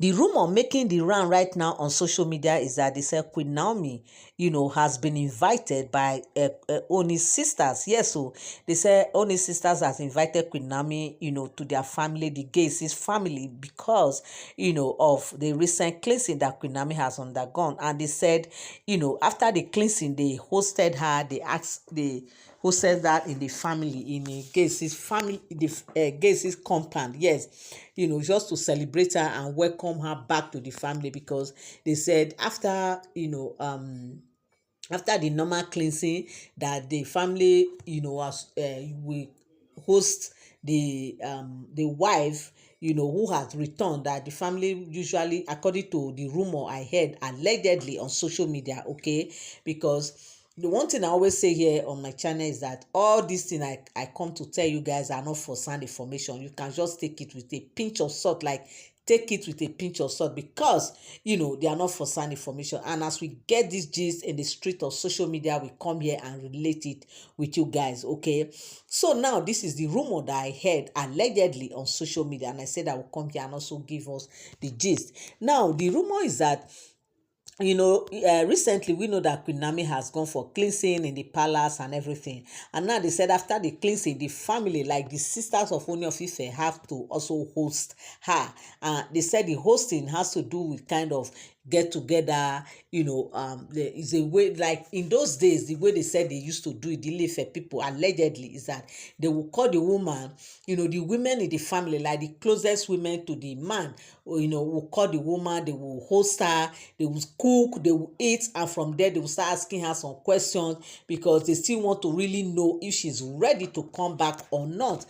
The rumor making the round right now on social media is that they say Queen Naomi, has been invited by Ooni's sisters. Yes, so they say Ooni's sisters has invited Queen Naomi, to their family, the Geisis family, because, of the recent cleansing that Queen Naomi has undergone. And they said, after the cleansing, they hosted her, they hosted that in the family, in a Geisis family, the Geisis compound. Yes, just to celebrate her and welcome her back to the family, because they said after after the normal cleansing that the family was we host the wife who has returned, that the family usually, according to the rumor I heard allegedly on social media, okay, because the one thing I always say here on my channel is that all these things I come to tell you guys are not for sound information. You can just take it with a pinch of salt, like take it with a pinch of salt, because they are not for sound information. And as we get this gist in the street of social media, we come here and relate it with you guys, okay? So now this is the rumor that I heard allegedly on social media, and I said I will come here and also give us the gist. Now the rumor is that recently we know that Queen Naomi has gone for cleansing in the palace and everything. And now they said after the cleansing, the family, like the sisters of Ooni of Ife, have to also host her. They said the hosting has to do with kind of get together, there is a way, like in those days, the way they said they used to do it, the Ife people allegedly, is that they will call the woman, the women in the family, like the closest women to the man, will call the woman, they will host her, they will cook, they will eat, and from there they will start asking her some questions, because they still want to really know if she's ready to come back or not,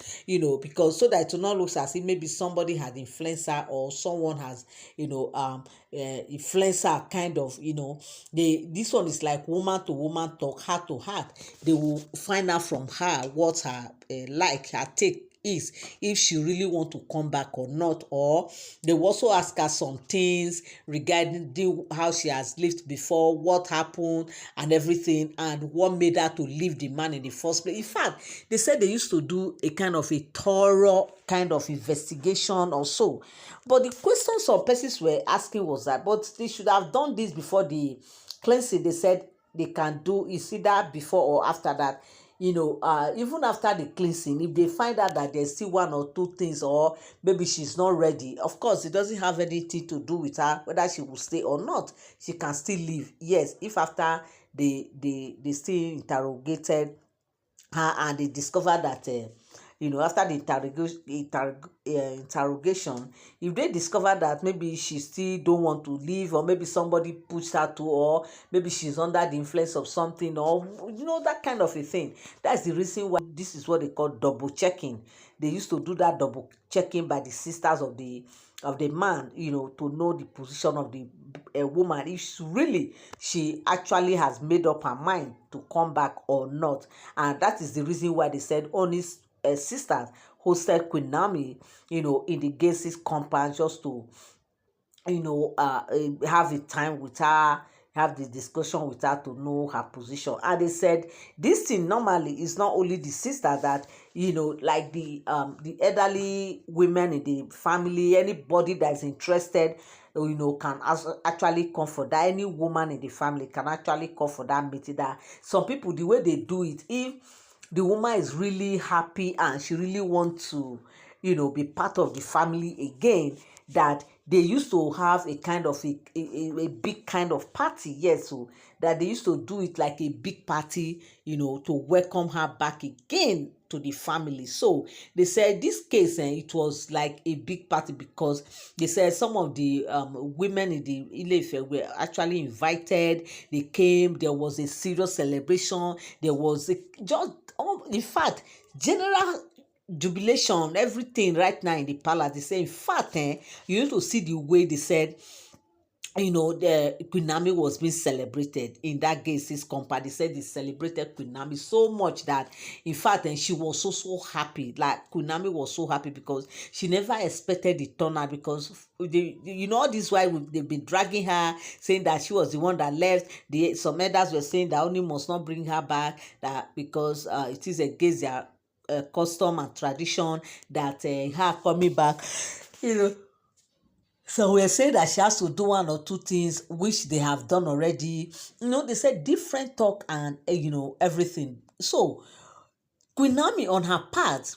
because so that it will not look as if maybe somebody had influenced her, or someone has influence her, kind of, this one is like woman to woman talk, heart to heart. They will find out from her what her her take is, if she really want to come back or not. Or they will also ask her some things regarding how she has lived before, what happened and everything, and what made her to leave the man in the first place. In fact, they said they used to do a kind of a thorough kind of investigation or so. But the question some persons were asking was that, but they should have done this before the cleansing. They said they can do is either before or after that. Even after the cleansing, if they find out that there's still one or two things, or maybe she's not ready, of course it doesn't have anything to do with her whether she will stay or not. She can still leave. Yes, if after they still interrogated her and they discovered that after the interrogation, if they discover that maybe she still don't want to leave, or maybe somebody pushed her to, or maybe she's under the influence of something, or that kind of a thing. That's the reason why this is what they call double checking. They used to do that double checking by the sisters of the man, to know the position of the woman, if she actually has made up her mind to come back or not. And that is the reason why they said Ooni's sisters hosted Queen Naomi, in the Geisis compound, just to have a time with her, have the discussion with her to know her position. And they said this thing normally is not only the sister that, like the elderly women in the family, anybody that is interested, can actually come for that. Any woman in the family can actually come for that meeting. That some people, the way they do it, if the woman is really happy and she really wants to, be part of the family again, that they used to have a kind of a big kind of party. Yes, so that they used to do it like a big party, to welcome her back again to the family. So they said this case, it was like a big party, because they said some of the women in the Ile-Ife were actually invited. They came, there was a serious celebration, there was in fact, general jubilation, everything right now in the palace. They say, in fact, you need to see the way they said, the Queen Naomi was being celebrated in that Geisis compound. They said they celebrated Queen Naomi so much that, in fact, and she was so happy. Like, Queen Naomi was so happy because she never expected the turnout, because all this while they've been dragging her, saying that she was the one that left. Some elders were saying that only must not bring her back, that because it is against their custom and tradition that her coming back, So we're saying that she has to do one or two things which they have done already. They said different talk and everything. So Queen Naomi on her part,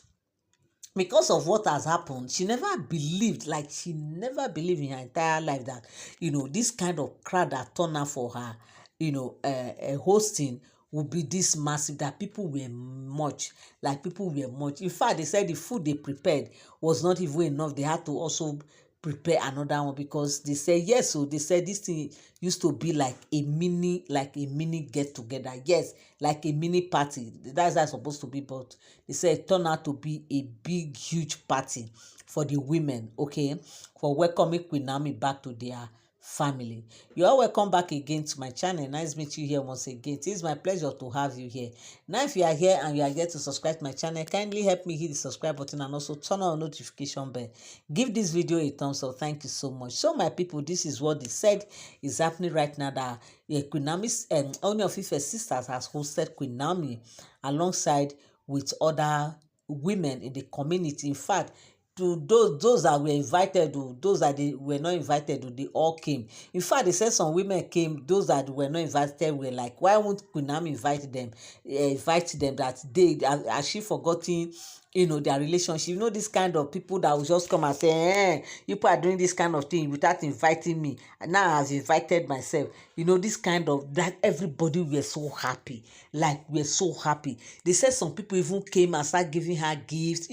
because of what has happened, she never believed, like she never believed in her entire life that this kind of crowd that turned out for her hosting would be this massive, that people were much, like people were much. In fact, they said the food they prepared was not even enough. They had to also prepare another one, because they said yes. So they said this thing used to be like a mini get together. Yes, like a mini party. That's how it's supposed to be, but they said it turned out to be a big huge party for the women, okay, for welcoming Queen Naomi back to their family. You are welcome back again to my channel. Nice meet you here once again. It is my pleasure to have you here. Now, if you are here and you are yet to subscribe to my channel, kindly help me hit the subscribe button and also turn on the notification bell. Give this video a thumbs up. Thank you so much. So my people, this is what they said is happening right now, that Queen Naomi's Ooni of Ife sisters has hosted Queen Naomi alongside with other women in the community. In fact, to those that were invited, those that they were not invited, they all came. In fact, they said some women came. Those that were not invited were like, why won't Queen Naomi invite them? That they has she forgotten their relationship? This kind of people that will just come and say, you people are doing this kind of thing without inviting me, and now I've invited myself. This kind of, that everybody were so happy, like we're so happy. They said some people even came and started giving her gifts.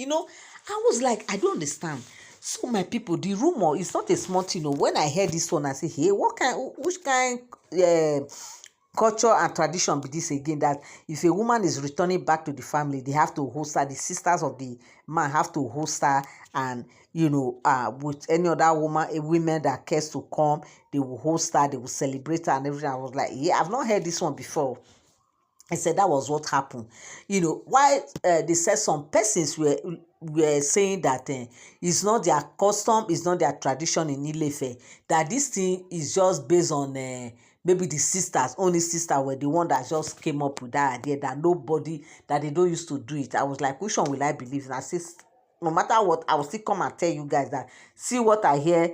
I was like, I don't understand. So my people, the rumor is not a small thing. When I heard this one, I say, hey, which kind culture and tradition be this again? That if a woman is returning back to the family, they have to host her. The sisters of the man have to host her, and with any other women that cares to come, they will host her, they will celebrate her and everything. I was like, yeah, I've not heard this one before. I said that was what happened. Why they said some persons were saying that it's not their custom, it's not their tradition in Ile-Ife, that this thing is just based on maybe the sisters, only sister were the one that just came up with that idea, that nobody, that they don't used to do it. I was like, which one will I believe? And I said, no matter what, I will still come and tell you guys that, see what I hear.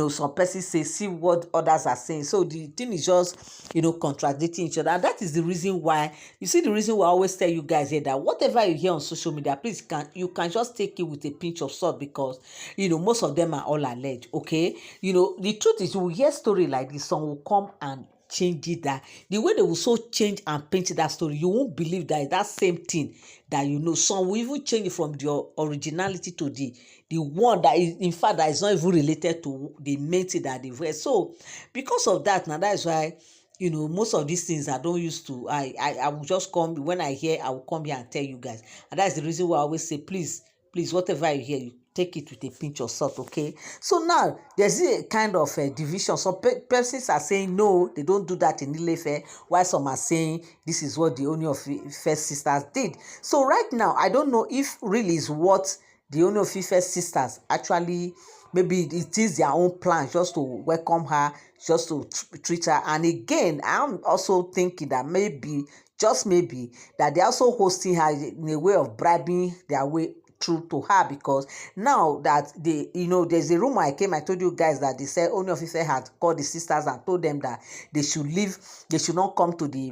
Some persons say, see what others are saying. So the thing is just, contradicting each other. And that is the reason why, the reason why I always tell you guys here that whatever you hear on social media, please you can just take it with a pinch of salt, because, most of them are all alleged, okay? The truth is, you will hear story like this, some will come and change it, that the way they will so change and paint that story, you won't believe that same thing that some will even change it from the originality to the one that is, in fact, that is not even related to the main thing that they wear. So because of that, now that is why most of these things I don't used to, I will just come when I hear, I will come here and tell you guys. And that's the reason why I always say, please whatever you hear, you take it with a pinch of salt, okay? So now there's a kind of division. Some persons are saying no, they don't do that in Ile-Ife, while some are saying this is what the Ooni of Ife sisters did. So right now, I don't know if really is what the Ooni of Ife sisters actually, maybe it is their own plan just to welcome her, just to treat her. And again, I'm also thinking that maybe, just maybe, that they're also hosting her in a way of bribing their way through to her, because now that there's a rumor I told you guys that they said Ooni of Ife had called the sisters and told them that they should leave, they should not come to the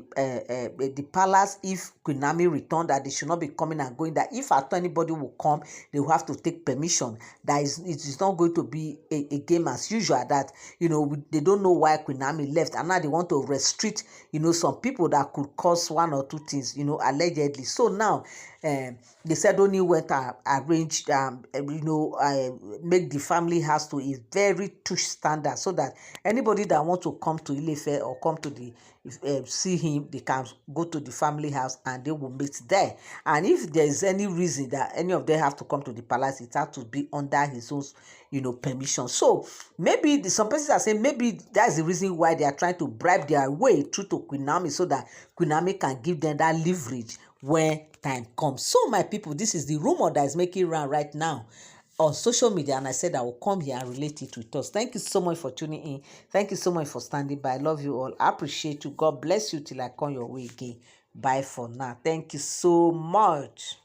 palace if Queen Naomi returned, that they should not be coming and going, that if at anybody will come, they will have to take permission, that it is not going to be a game as usual, that they don't know why Queen Naomi left, and now they want to restrict some people that could cause one or two things, allegedly. So now they said only went to arrange make the family house to a very tush standard, so that anybody that want to come to Ile-Ife or come to the see him, they can go to the family house and they will meet there. And if there is any reason that any of them have to come to the palace, it has to be under his own permission. So maybe some persons are saying maybe that's the reason why they are trying to bribe their way through to Queen Naomi, so that Queen Naomi can give them that leverage when time comes. So my people, this is the rumor that is making round right now on social media, and I said I will come here and relate it with us. Thank you so much for tuning in. Thank you so much for standing by. I love you all. I appreciate you. God bless you till I come your way again. Bye for now. Thank you so much.